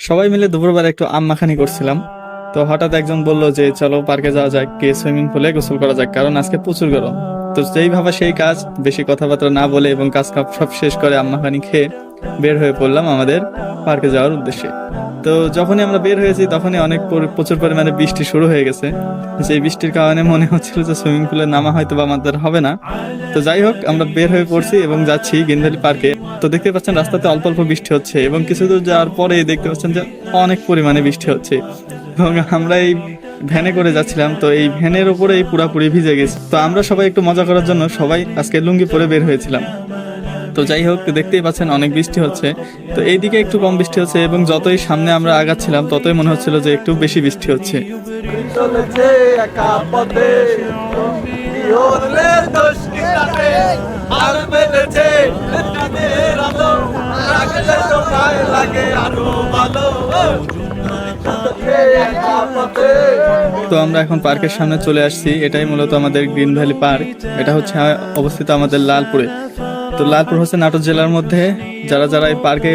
সবাই মিলে দুপুরবেলা একটু আম মাখানি করছিলাম। তো হঠাৎ একজন বলল যে চলো পার্কে যাওয়া যাক, গিয়ে সুইমিং পুলে গোসল করা যাক, কারণ আজকে প্রচুর গরম। তো যেই ভাবা সেই কাজ, বেশি কথাবার্তা না বলে এবং কাজ কাপ সব শেষ করে আম মাখানি খেয়ে বের হয়ে পড়লাম আমাদের পার্কে যাওয়ার উদ্দেশ্যে। তো যখনই আমরা বের হয়েছি তখনই অনেক প্রচুর পরিমাণে বৃষ্টি শুরু হয়ে গেছে। সেই বৃষ্টির কারণে মনে হচ্ছিল যে সুইমিং পুলে নামা হয়তো বা আমাদের হবে না। তো যাই হোক, আমরা বের হয়ে পড়ছি এবং যাচ্ছি গ্রিনভ্যালি পার্কে। তো দেখতে পাচ্ছেন রাস্তাতে অল্প অল্প বৃষ্টি হচ্ছে এবং কিছু দূর যাওয়ার পরে দেখতে পাচ্ছেন যে অনেক পরিমাণে বৃষ্টি হচ্ছে এবং আমরা এই ভ্যানে করে যাচ্ছিলাম। তো এই ভ্যানের উপরেই পুরাপুরি ভিজে গেছে। তো আমরা সবাই একটু মজা করার জন্য সবাই আজকে লুঙ্গি পরে বের হয়েছিলাম। তো যাই হোক, দেখতেই পাচ্ছেন অনেক বৃষ্টি হচ্ছে। তো এইদিকে একটু কম বৃষ্টি হচ্ছে এবং যতই সামনে আমরা আগাচ্ছিলাম ততই মনে হচ্ছিল যে একটু বেশি বৃষ্টি হচ্ছে। তো আমরা এখন পার্কের সামনে চলে আসছি। এটাই মূলত আমাদের গ্রিন ভ্যালি পার্ক। এটা হচ্ছে অবস্থিত আমাদের লালপুরে। তো লালপুর হচ্ছে নাটোর জেলার মধ্যে। যারা যারা এই পার্কে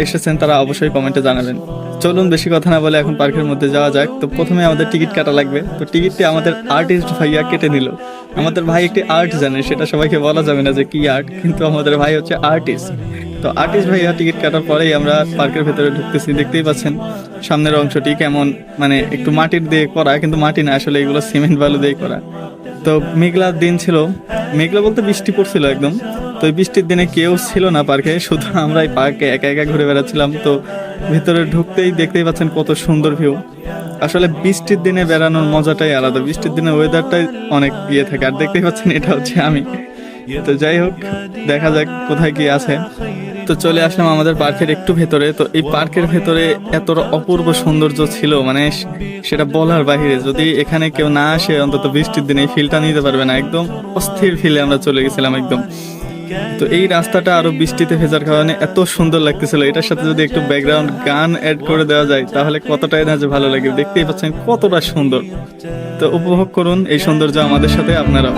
এসেছেন তারা অবশ্যই কমেন্টে জানাবেন। চলুন বেশি কথা না বলে এখন পার্কের মধ্যে যাওয়া যাক। তো প্রথমে আমাদের টিকিট কাটা লাগবে। তো টিকিটটি আমাদের আর্টিস্ট ভাইয়া কেটে নিল। আমাদের ভাই একটি আর্ট জানে, সেটা সবাইকে বলা যাবে না যে কি আর্ট, কিন্তু আমাদের ভাই হচ্ছে আর্টিস্ট। তো আর্টিস্ট ভাইয়া টিকিট কাটার পরেই আমরা পার্কের ভেতরে ঢুকতেছি। দেখতেই পাচ্ছেন সামনের অংশটি কেমন, মানে একটু মাটির দিয়ে করা, কিন্তু মাটি না আসলে, এগুলো সিমেন্ট বালু দিয়ে করা। তো মেঘলা দিন ছিল, মেঘলা বলতে বৃষ্টি পড়ছিল একদম। তো এই বৃষ্টির দিনে কেউ ছিল না পার্কে, শুধু আমরা এই পার্কে একা একা ঘুরে বেড়াচ্ছিলাম। তো ভিতরে ঢুকতেই দেখতেই পাচ্ছেন কত সুন্দর ভিউ। আসলে বৃষ্টির দিনে বেড়ানোর মজাটাই আলাদা, বৃষ্টির দিনে ওয়েদারটাই অনেক ইয়ে থাকে। আর দেখতেই পাচ্ছেন এটা হচ্ছে আমি। তো যাই হোক, দেখা যাক কোথায় কি আছে। তো চলে আসলাম আমাদের পার্কের একটু ভেতরে। তো এই পার্কের ভেতরে এতটা অপূর্ব সৌন্দর্য ছিল, মানে সেটা বলার বাহিরে। যদি এখানে কেউ না আসে অন্তত বৃষ্টির দিনে এই ফিলটা নিতে পারবে না। একদম অস্থির ফিলে আমরা চলে গেছিলাম একদম। তো এই রাস্তাটা আরো বৃষ্টিতে ভেজার কারণে এত সুন্দর লাগতেছিল। এটার সাথে যদি একটু ব্যাকগ্রাউন্ড গান অ্যাড করে দেওয়া যায় তাহলে কতটাই না যে ভালো লাগে। দেখতেই পাচ্ছেন কতটা সুন্দর। তো উপভোগ করুন এই সৌন্দর্য আমাদের সাথে আপনারাও।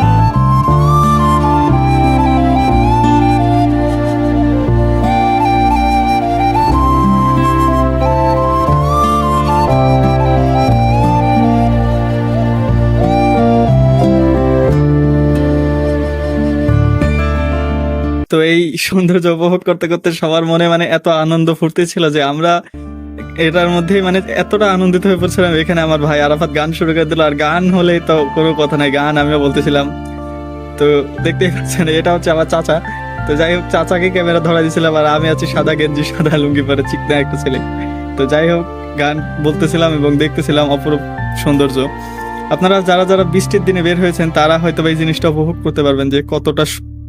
তো এই সৌন্দর্য উপভোগ করতে করতে সবার মনে মানে এত আনন্দ ফুর্তি ছিল যে আমরা এটার মধ্যেই মানে এতটা আনন্দিত হয়ে পড়ছিলাম। এখানে আমার ভাই আরাফাত গান শুরু করে দিল, আর গান হলেই তো কোনো কথা নাই, গান আমিও বলতেছিলাম। তো দেখতেই পাচ্ছেন এটা হচ্ছে আমার চাচা। তো যাই হোক, চাচাকে ক্যামেরা ধরা দিয়েছিলাম আর আমি আছি সাদা গেঞ্জি সাদা লুঙ্গি পরে চিকনা একটা ছেলে। তো যাই হোক, গান বলতেছিলাম এবং দেখতেছিলাম অপরূপ সৌন্দর্য। আপনারা যারা যারা বৃষ্টির দিনে বের হয়েছেন তারা হয়তো এই জিনিসটা উপভোগ করতে পারবেন যে কতটা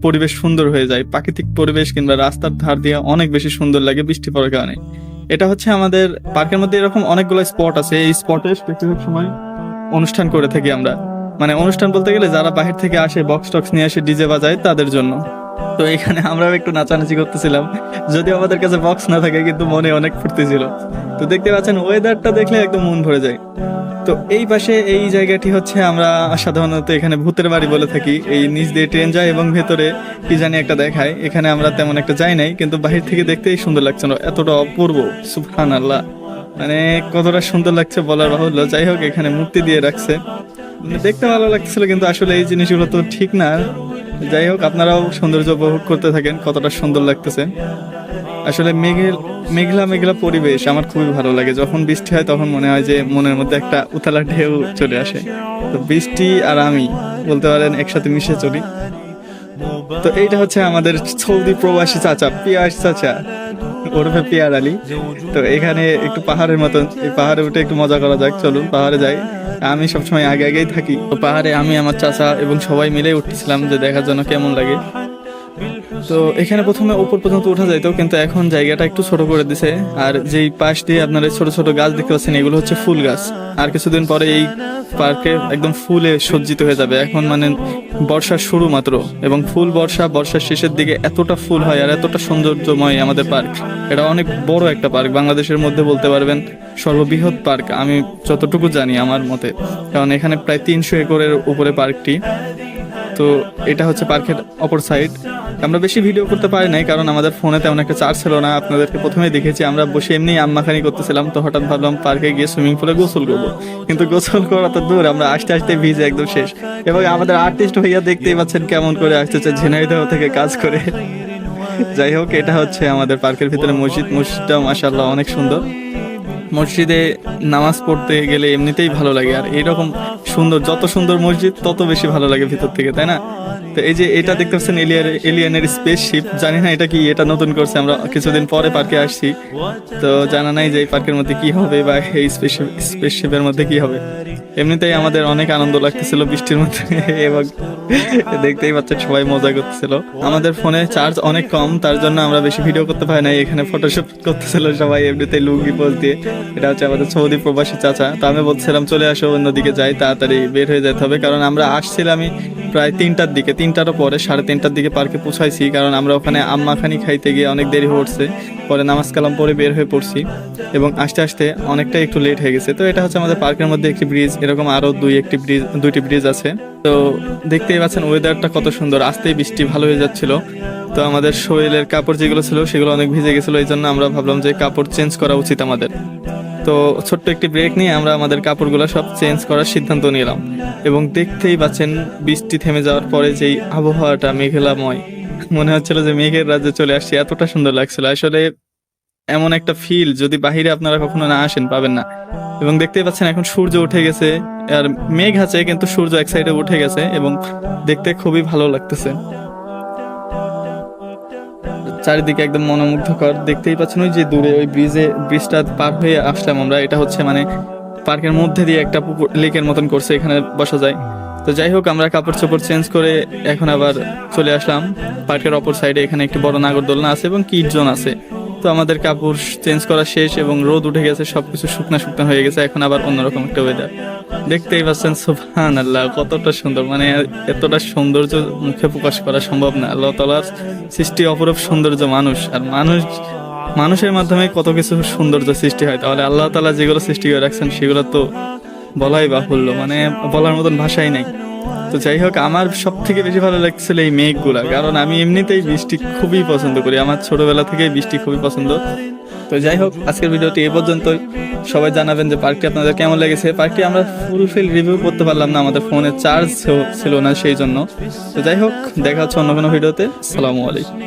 পরিবেশ সুন্দর হয়ে যায়। প্রাকৃতিক পরিবেশ কিংবা রাস্তার ধার দিয়ে অনেক বেশি সুন্দর লাগে বৃষ্টি পড়ার কারণে। এটা হচ্ছে আমাদের পার্কের মধ্যে এরকম অনেকগুলো স্পট আছে। এই স্পটে বেশিরভাগ সময় অনুষ্ঠান করে থাকি আমরা। মানে অনুষ্ঠান বলতে গেলে যারা বাহির থেকে আসে, বক্স টক্স নিয়ে আসে, ডিজে বাজায় তাদের জন্য। তো এখানে আমরাও একটু নাচানাচি করতেছিলাম, যদিও আমাদের কাছে বক্স না থাকে, কিন্তু মনে অনেক ফুর্তি ছিল। তো দেখতে পাচ্ছেন ওয়েদারটা দেখলে একদম মন ভরে যায়। তো এই পাশে এই জায়গাটি হচ্ছে আমরা সাধারণত এখানে ভূতের বাড়ি বলে থাকি। এই নিচ দিয়ে ট্রেন যায় এবং ভেতরে কি জানি একটা দেখায়। এখানে আমরা তেমন একটা যাই নাই, কিন্তু বাহির থেকে দেখতেই সুন্দর লাগছিল, এতটা অপূর্ব, সুবহানাল্লাহ। মানে কতটা সুন্দর লাগছে বলার বাহুল্য। যাই হোক, এখানে মূর্তি দিয়ে রাখছে, দেখতে ভালো লাগছিল, কিন্তু আসলে এই জিনিসগুলো তো ঠিক না। যাই হোক, আপনারাও সৌন্দর্য উপভোগ করতে থাকেন, কতটা সুন্দর লাগতেছে। আসলে মেঘলা মেঘলা পরিবেশ আমার খুবই ভালো লাগে। যখন বৃষ্টি হয় তখন মনে হয় যে মনের মধ্যে একটা উথালা ঢেউ চলে আসে। তো বৃষ্টি আর আমি বলতে পারেন একসাথে মিশে চলি। তো এইটা হচ্ছে আমাদের সৌদি প্রবাসী চাচা, পিয়াস চাচা ওরফে পিয়ার আলী। তো এখানে একটু পাহাড়ের মতন, এই পাহাড়ে উঠে একটু মজা করা যাক, চলুন পাহাড়ে যাই। আমি সবসময় আগে আগেই থাকি। তো পাহাড়ে আমি, আমার চাচা এবং সবাই মিলে উঠতেছিলাম যে দেখার জন্য কেমন লাগে। তো এখানে প্রথমে উপর পর্যন্ত উঠা যাইতো, কিন্তু এখন জায়গাটা একটু ছোট করে দিছে। আর যেই পাশ দিয়ে আপনারা ছোট ছোট গাছ দেখতে পাচ্ছেন, এগুলো হচ্ছে ফুল গাছ। আর কিছুদিন পরে এই পার্কে একদম ফুলে সজ্জিত হয়ে যাবে। এখন মানে বর্ষার শুরু মাত্র, এবং ফুল বর্ষার শেষের দিকে এতটা ফুল হয় আর এতটা সৌন্দর্যময় আমাদের পার্ক। এটা অনেক বড় একটা পার্ক, বাংলাদেশের মধ্যে বলতে পারবেন সর্ববৃহৎ পার্ক আমি যতটুকু জানি আমার মতে, কারণ এখানে প্রায় 300 একরের উপরে পার্কটি। তো এটা হচ্ছে পার্কের অপর সাইড। আমরা বেশি ভিডিও করতে পারি নাই কারণ আমাদের ফোনে তেমন একটা চার্জ ছিল না। আপনাদেরকে প্রথমেই দেখেছি আমরা বসে এমনি আম্মাখানি করতেছিলাম, তো হঠাৎ ভাবলাম পার্কে গিয়ে সুইমিং পুলে গোসল করবো, কিন্তু গোসল করা তো দূর, আমরা আস্তে আস্তে ভিজে একদম শেষ। এবং আমাদের আর্টিস্ট ভাইয়া দেখতেই পাচ্ছেন কেমন করে আসতেছে ঝিনাইদহ থেকে কাজ করে। যাই হোক, এটা হচ্ছে আমাদের পার্কের ভিতরে মসজিদ। মসজিদটা মাশাআল্লাহ অনেক সুন্দর। মসজিদে নামাজ পড়তে গেলে এমনিতেই ভালো লাগে, আর এরকম সুন্দর, যত সুন্দর মসজিদ তত বেশি ভালো লাগে ভিতর থেকে, তাই না? তো এই যে এটা দেখতে পাচ্ছেন এলিয়ানের স্পেসশিপ, জানি না এটা কি, এটা নতুন করছে, আমরা কিছুদিন পরে পার্কে আসছি, তো জানা নাই যে এই পার্কের মধ্যে কি হবে বা এই স্পেসশিপের মধ্যে কি হবে। এমনিতেই আমাদের অনেক আনন্দ লাগতেছিল বৃষ্টির মধ্যে এবং দেখতেই পাচ্ছেন সবাই মজা করতেছিল। আমাদের ফোনে চার্জ অনেক কম, তার জন্য আমরা বেশি ভিডিও করতে পারি নাই। এখানে ফটোশুট করতেছিল সবাই এমনিতেই লুঙ্গি পোজ দিয়ে। এটা হচ্ছে আমাদের সৌদি প্রবাসী চাচা। তো আমি বলছিলাম চলে আসো, অন্যদিকে যাই, তাড়াতাড়ি বের হয়ে যেতে হবে, কারণ আমরা আসছিলামই প্রায় 3টার দিকে, 3টারও পরে 3:30টার দিকে পার্কে পৌঁছাইছি, কারণ আমরা ওখানে আম্মাখানি খাইতে গিয়ে অনেক দেরি হচ্ছে। পরে নামাজ কালাম পরে বের হয়ে পড়ছি এবং আস্তে আস্তে অনেকটা একটু লেট হয়ে গেছে। তো এটা হচ্ছে আমাদের পার্কের মধ্যে একটি ব্রিজ, এরকম আরো দুইটি ব্রিজ আছে। তো দেখতেই পাচ্ছেন ওয়েদারটা কত সুন্দর, আসতেই বৃষ্টি ভালো হয়ে যাচ্ছিল। তো আমাদের শরীরের কাপড় যেগুলো ছিল সেগুলো অনেক ভিজে গেছিল, এই জন্য আমরা ভাবলাম যে কাপড় চেঞ্জ করা উচিত আমাদের। তো ছোট্ট একটি ব্রেক নিয়ে আমরা আমাদের কাপড়গুলো সব চেঞ্জ করার সিদ্ধান্ত নিলাম। এবং দেখতেই পাচ্ছেন বৃষ্টি থেমে যাওয়ার পরে যেই আবহাওয়াটা মেঘলাময়, মনে হচ্ছিল যে মেঘের রাজ্যে চলে আসছি, এতটা সুন্দর লাগছিল। আসলে এমন একটা ফিল যদি বাহিরে আপনারা কখনো না আসেন পাবেন না। এবং দেখতেই পাচ্ছেন এখন সূর্য উঠে গেছে, আর মেঘ আছে কিন্তু সূর্য এক সাইডে উঠে গেছে এবং দেখতে খুবই ভালো লাগতেছে। চারিদিকে একদম মনোমুগ্ধকর, দেখতেই পাচ্ছেন ওই যে দূরে ওই ব্রিজটা পার হয়ে আসলাম আমরা। এটা হচ্ছে মানে পার্কের মধ্যে দিয়ে একটা পুকুর, লেকের মতন করছে, এখানে বসা যায়। তো যাই হোক, আমরা কাপড় চোপড় চেঞ্জ করে এখন আবার চলে আসলাম পার্কের অপর সাইডে। এখানে একটি বড় নাগরদোলনা আছে এবং কিড জোন আছে। তো আমাদের কাপড় চেঞ্জ করা শেষ এবং রোদ উঠে গেছে, সবকিছু শুকনা শুকনা হয়ে গেছে, এখন আবার অন্যরকম একটা ওয়েদার। দেখতেই পাচ্ছেন সুবহানাল্লাহ কতটা সুন্দর, মানে এতটা সৌন্দর্য মুখে প্রকাশ করা সম্ভব না। আল্লাহ তাআলার সৃষ্টি অপরূপ সৌন্দর্য মানুষ, আর মানুষের মাধ্যমে কত কিছু সৌন্দর্য সৃষ্টি হয়। তাহলে আল্লাহ তাআলা যেগুলো সৃষ্টি করে রাখছেন সেগুলো তো বলাই বাহুল্য, মানে বলার মতন ভাষাই নাই। তো যাই হোক, আমার সব থেকে বেশি ভালো লাগছিল এই মেঘগুলা, কারণ আমি এমনিতেই বৃষ্টি খুবই পছন্দ করি, আমার ছোটবেলা থেকেই বৃষ্টি খুবই পছন্দ। তো যাই হোক, আজকের ভিডিওটি এই পর্যন্তই। সবাই জানাবেন যে পার্কটি আপনাদের কেমন লেগেছে। পার্কটি আমরা ফুলফিল রিভিউ করতে পারলাম না, আমাদের ফোনে চার্জ ছিল না সেই জন্য। তো যাই হোক, দেখা হচ্ছে অন্য কোনো ভিডিওতে। আসসালামু আলাইকুম।